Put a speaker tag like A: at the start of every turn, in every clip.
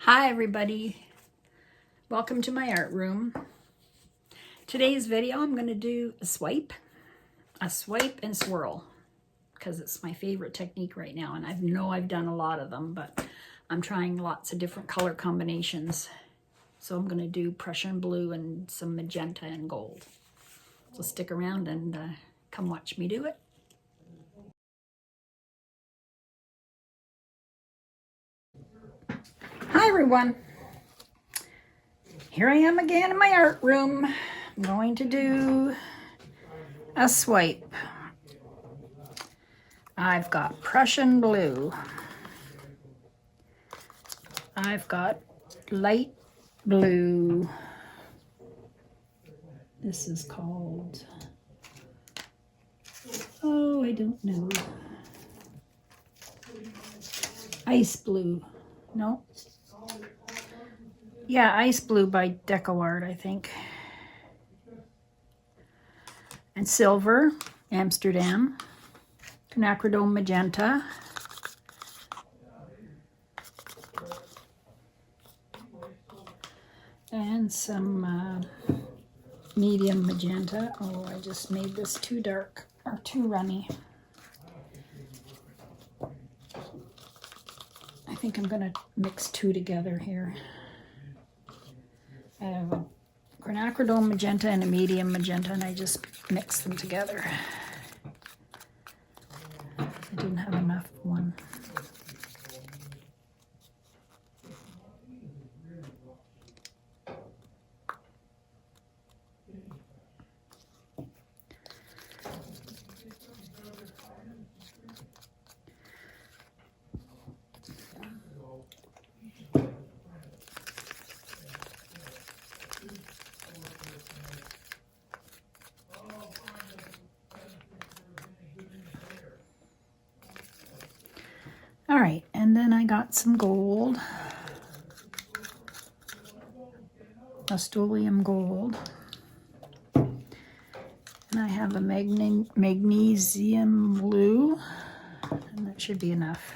A: Hi everybody, welcome to my art room. Today's video I'm going to do a swipe and swirl because it's my favorite technique right now, and I know I've done a lot of them, but I'm trying lots of different color combinations. So I'm going to do Prussian blue and some magenta and gold. So stick around and come watch me do it. Hi everyone. Here I am again in my art room. I'm going to do a swipe. I've got Prussian blue. I've got light blue. This is called, oh, I don't know. Ice blue. No. Yeah, Ice Blue by Deco Art, I think. And silver, Amsterdam. Quinacridone magenta. And some medium magenta. Oh, I just made this too dark or too runny. I think I'm going to mix two together here. I have a quinacridone magenta and a medium magenta, and I just mixed them together. I didn't have enough one. All right, and then I got some gold, Australian gold, and I have a magnesium blue, and that should be enough.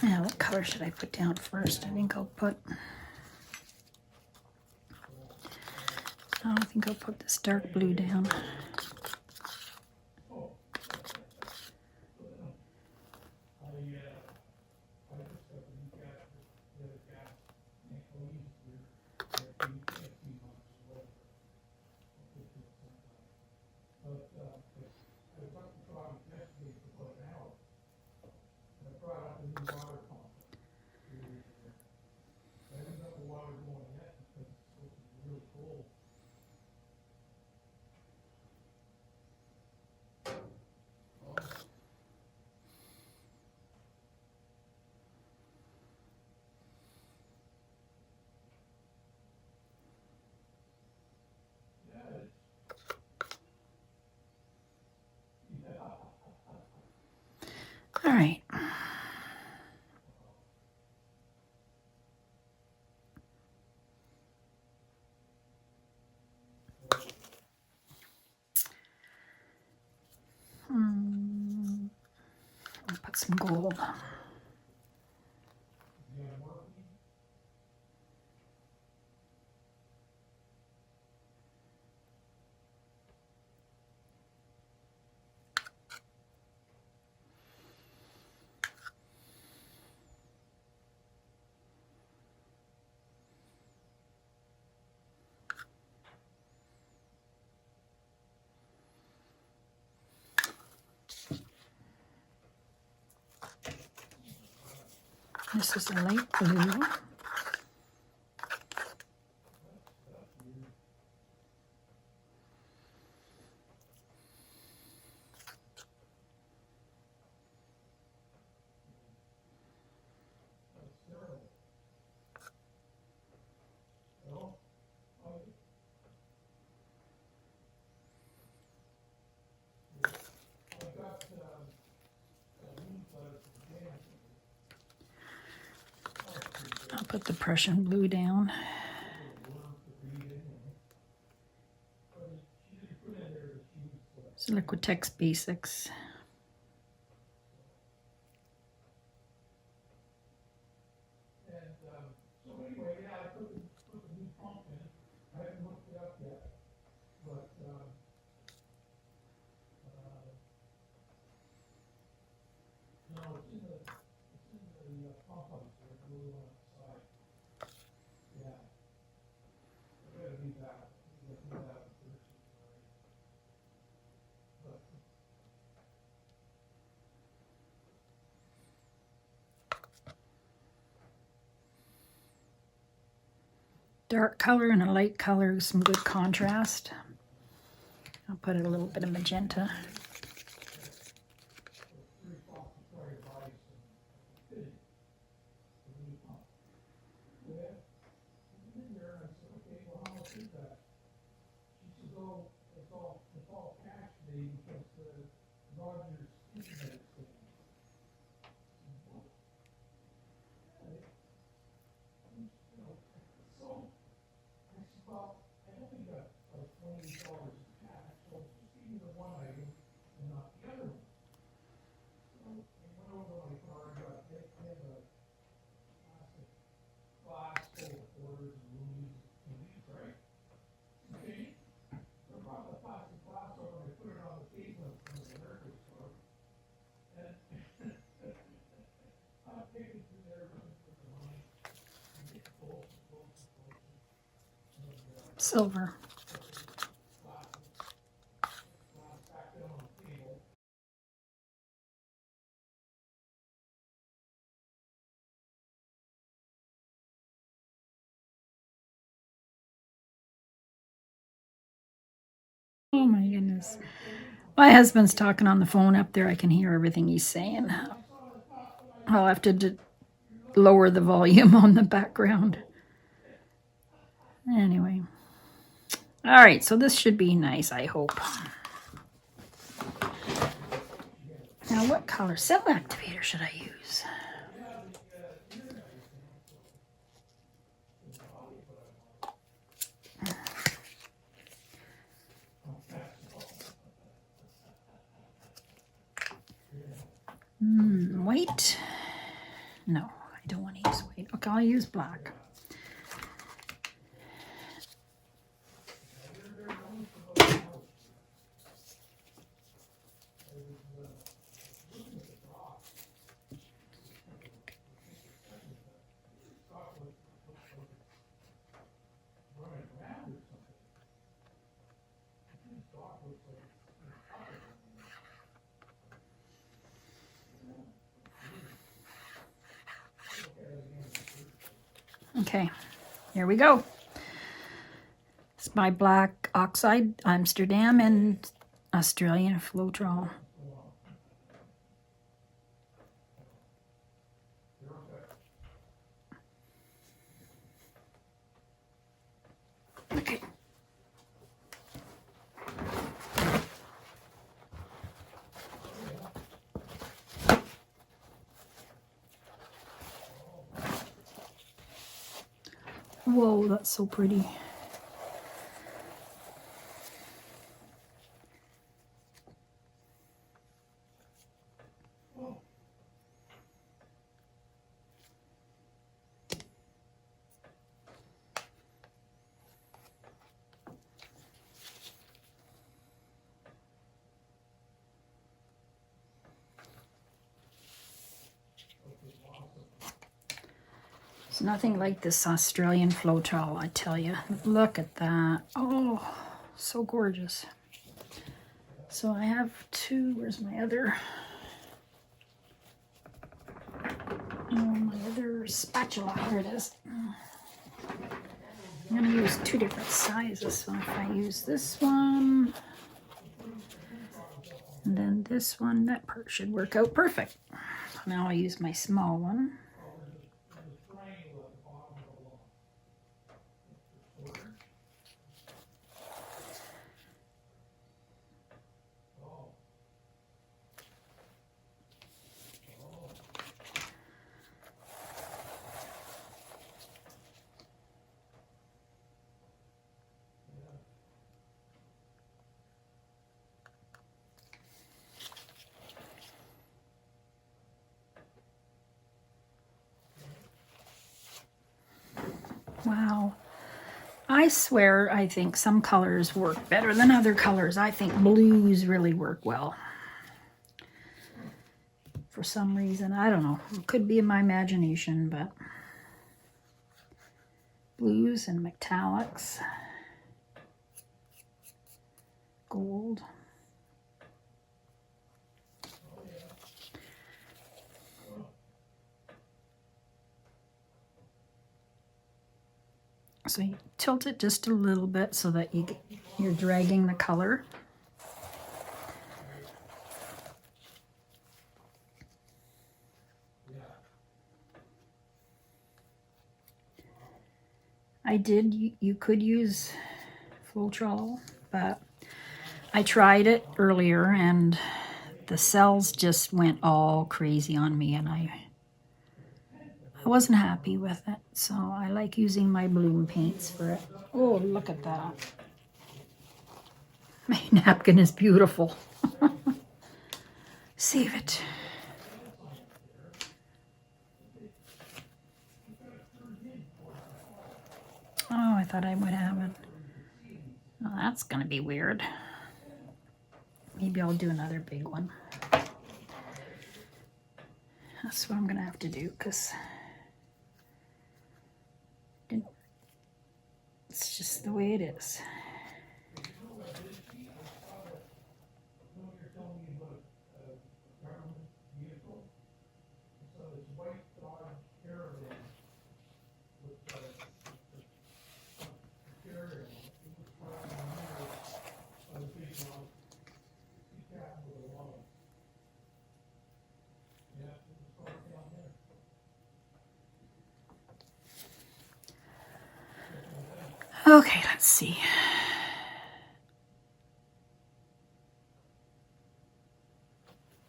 A: Now, what color should I put down first? I think I'll put this dark blue down. All right. I'll put some gold. This is a light blue. I'll put the Prussian blue down. It's Liquitex Basics. Dark color and a light color, some good contrast. I'll put a little bit of magenta. Silver. Oh my goodness. My husband's talking on the phone up there. I can hear everything he's saying. I'll have to lower the volume on the background. Anyway. All right, so this should be nice, I hope. Now, what color cell activator should I use? White? No, I don't want to use white. Okay, I'll use black. Okay, here we go. It's my black oxide, Amsterdam, and Australian Floetrol. Okay. Whoa, that's so pretty. It's nothing like this Australian Floetrol, I tell you. Look at that. Oh, so gorgeous. So I have two. Where's my other? Oh, my other spatula. Here it is. I'm going to use two different sizes. So if I use this one, and then this one, that part should work out perfect. Now I'll use my small one. I swear, I think some colors work better than other colors. I think blues really work well. For some reason, I don't know. It could be in my imagination, but blues and metallics, gold. So you tilt it just a little bit so that you're dragging the color. You could use Floetrol, but I tried it earlier and the cells just went all crazy on me, and I wasn't happy with it. So I like using my bloom paints for it. Oh, look at that. My napkin is beautiful. Save it. Oh, I thought I would have it. Well, that's going to be weird. Maybe I'll do another big one. That's what I'm going to have to do, because it's just the way it is. Okay, let's see.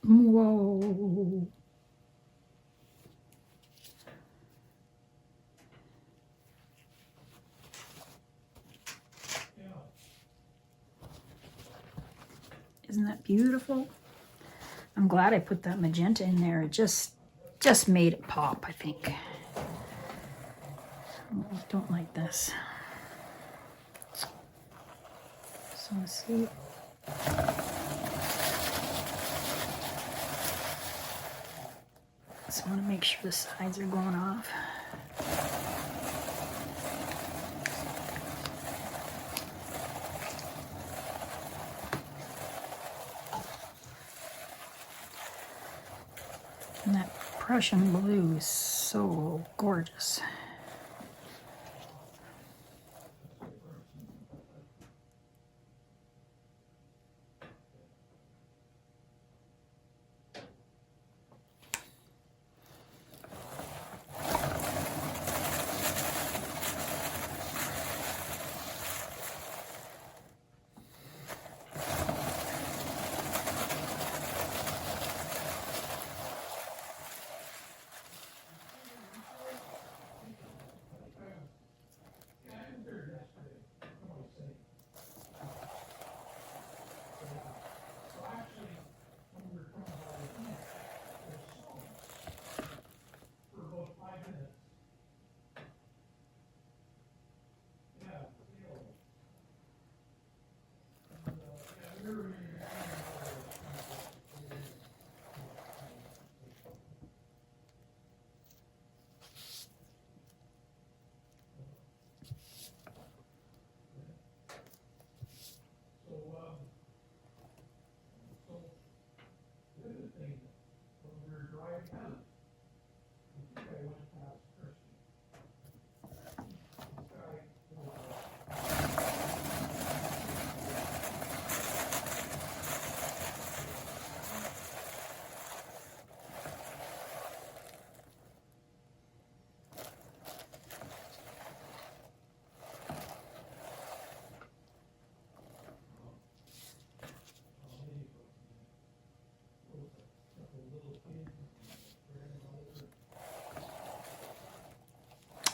A: Whoa. Isn't that beautiful? I'm glad I put that magenta in there. It just made it pop, I think. I don't like this. So let's see. Just want to make sure the sides are going off. And that Prussian blue is so gorgeous.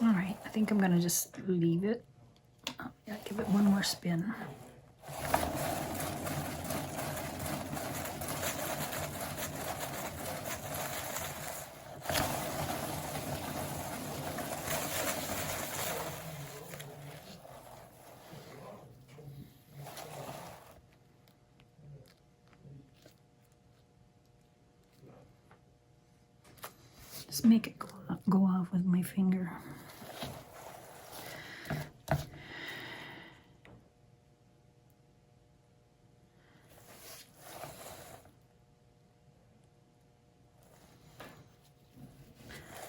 A: All right, I think I'm gonna just leave it. Oh, yeah, give it one more spin. Just make it go off with my finger.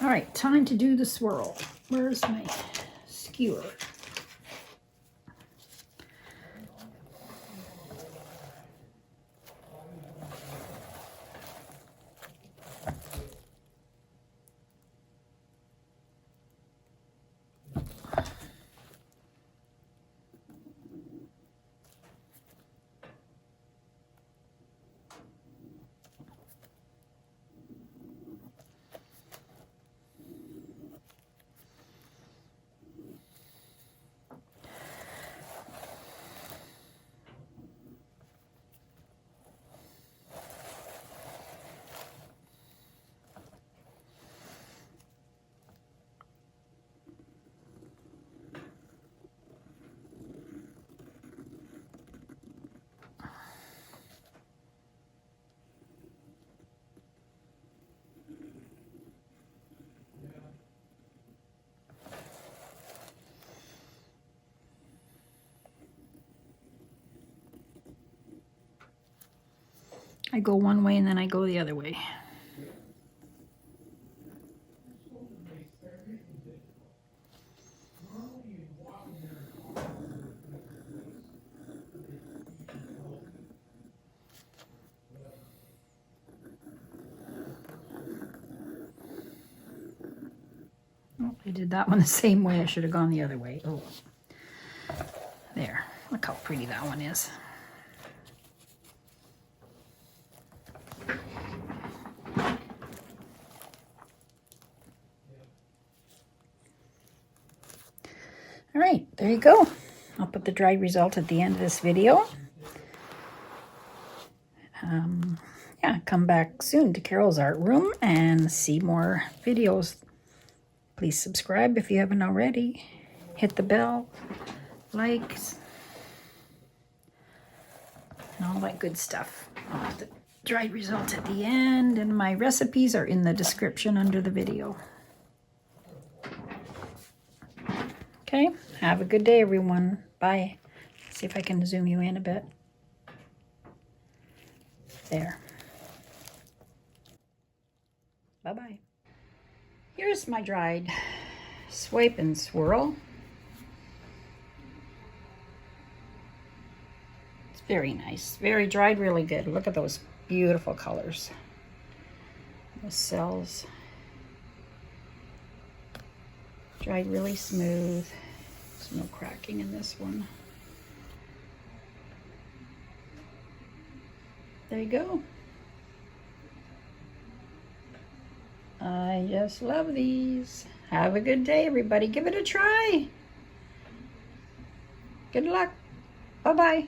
A: All right, time to do the swirl. Where's my skewer? I go one way and then I go the other way. Oh, I did that one the same way. I should have gone the other way. Oh, there. Look how pretty that one is. All right, there you go. I'll put the dried result at the end of this video. Yeah, come back soon to Carol's Art Room and see more videos. Please subscribe if you haven't already. Hit the bell, likes, and all that good stuff. I'll put the dried result at the end, and my recipes are in the description under the video. Okay, have a good day, everyone. Bye. See if I can zoom you in a bit. There. Bye-bye. Here's my dried swipe and swirl. It's very nice. Very dried, really good. Look at those beautiful colors. The cells. Dried really smooth. There's no cracking in this one. There you go. I just love these. Have a good day, everybody. Give it a try. Good luck. Bye-bye.